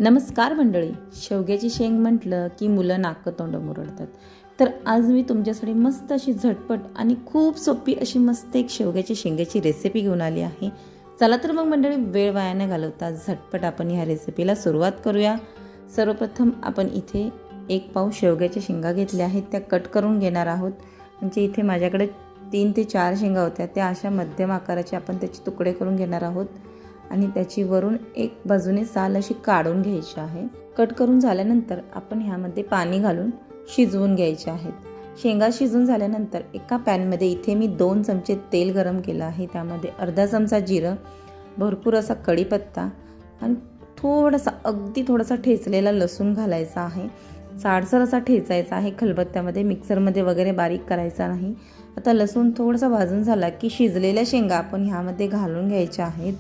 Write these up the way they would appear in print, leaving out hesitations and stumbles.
नमस्कार मंडळी. शेवग्याची शेंग म्हटलं की मुलं नाकं तोंड मुरडतात. तर आज मी तुमच्यासाठी मस्त अशी झटपट आणि खूप सोपी अशी मस्त एक शेवग्याची शेंगाची रेसिपी घेऊन आली आहे. चला तर मग मंडळी, वेळ वाया न घालवता झटपट आपण ह्या रेसिपीला सुरुवात करूया. सर्वप्रथम आपण इथे 1 पाव शेवग्याच्या शेंगा घेतल्या आहेत, त्या कट करून घेणार आहोत. म्हणजे इथे माझ्याकडे 3 ते 4 शेंगा होत्या, त्या अशा मध्यम आकाराचे आपण त्याचे तुकडे करून घेणार आहोत. आणि त्याची वरून एक बाजूने साल अशी काढून घ्यायची आहे. कट करून झाल्यानंतर आपण ह्यामध्ये पाणी घालून शिजवून घ्यायचे आहेत. शेंगा शिजून झाल्यानंतर एका पॅनमध्ये इथे मी 2 चमचे तेल गरम केलं आहे. त्यामध्ये अर्धा चमचा जिरं, भरपूर असा कढीपत्ता आणि अगदी थोडासा ठेचलेला लसूण घालायचा आहे. जाडसर असा ठेचायचा आहे, खलबत्त्यामध्ये मिक्सरमध्ये वगैरे बारीक करायचा नाही. आता लसूण थोडासा भाजून झाला की शिजलेल्या शेंगा आपण ह्यामध्ये घालून घ्यायच्या आहेत.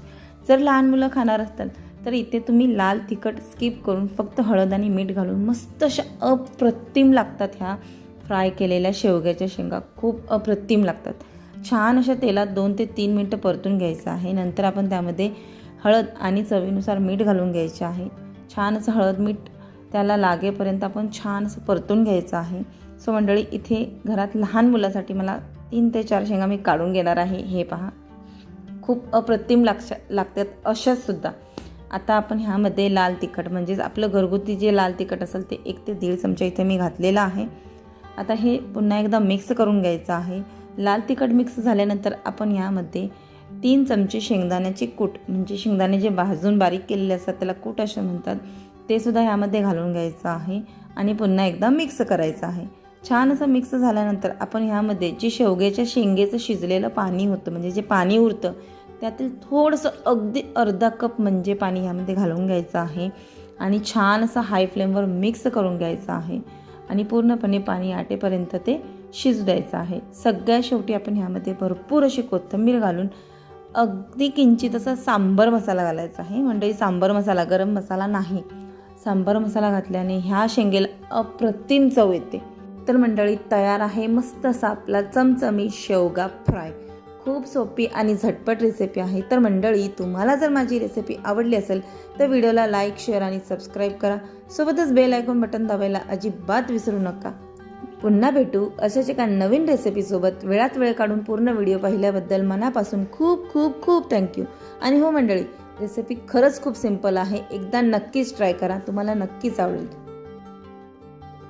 जर लहान मुलं खाणार असतात तर इथे तुम्ही लाल तिखट स्किप करून फक्त हळद आणि मीठ घालून मस्त अशा अप्रतिम लागतात. ह्या फ्राय केलेल्या शेवग्याच्या शेंगा खूप अप्रतिम लागतात. छान अशा तेलात 2 ते 3 मिनटं परतून घ्यायचं आहे. नंतर आपण त्यामध्ये हळद आणि चवीनुसार मीठ घालून घ्यायचे आहे. छान असं हळद मीठ त्याला लागेपर्यंत आपण छान असं परतून घ्यायचं आहे. सो मंडळी, इथे घरात लहान मुलासाठी मला 3 ते 4 शेंगा मी काढून घेणार आहे. हे पहा, खूप अप्रतिम लागतात अशाच सुद्धा. आता आपण ह्यामध्ये लाल तिखट, म्हणजेच आपलं घरगुती जे लाल तिखट असेल ते 1 ते 1.5 चमचा इथे मी घातलेलं आहे. आता हे पुन्हा एकदा मिक्स करून घ्यायचं आहे. लाल तिखट मिक्स झाल्यानंतर आपण ह्यामध्ये 3 चमचे शेंगदाण्याचे कूट, म्हणजे शेंगदाणे जे भाजून बारीक केलेले असतात त्याला कूट असं म्हणतात, ते सुद्धा ह्यामध्ये घालून घ्यायचं आहे आणि पुन्हा एकदा मिक्स करायचं आहे. छान असं मिक्स झाल्यानंतर आपण ह्यामध्ये जे शेवग्याच्या शेंगेचं शिजलेलं पाणी होतं, म्हणजे जे पाणी उरतं त्यातील थोडंसं अगदी अर्धा कप म्हणजे पाणी ह्यामध्ये घालून घ्यायचं आहे आणि छान असं हाय फ्लेमवर मिक्स करून घ्यायचं आहे आणि पूर्णपणे पाणी आटेपर्यंत ते शिजू द्यायचं आहे. सगळ्यात शेवटी आपण ह्यामध्ये भरपूर अशी कोथिंबीर घालून अगदी किंचित असा सांबर मसाला घालायचा आहे. म्हणजे सांबर मसाला, गरम मसाला नाही. सांबर मसाला घातल्याने ह्या शेंगेला अप्रतिम चव येते. तर मंडळी, तयार आहे मस्त असा आपला चमचमी शेवगा फ्राय. खूप सोपी आणि झटपट रेसिपी आहे. तर मंडळी, तुम्हाला जर माझी रेसिपी आवडली असेल तर व्हिडिओला लाईक, शेअर आणि सबस्क्राईब करा. सोबतच बेल आयकॉन बटन दाबायला अजिबात विसरू नका. पुन्हा भेटू अशाच एका नवीन रेसिपीसोबत. वेळात वेळ काढून पूर्ण व्हिडिओ पाहिल्याबद्दल मनापासून खूप खूप खूप थँक्यू. आणि हो मंडळी, रेसिपी खरंच खूप सिंपल आहे. एकदा नक्कीच ट्राय करा, तुम्हाला नक्कीच आवडेल.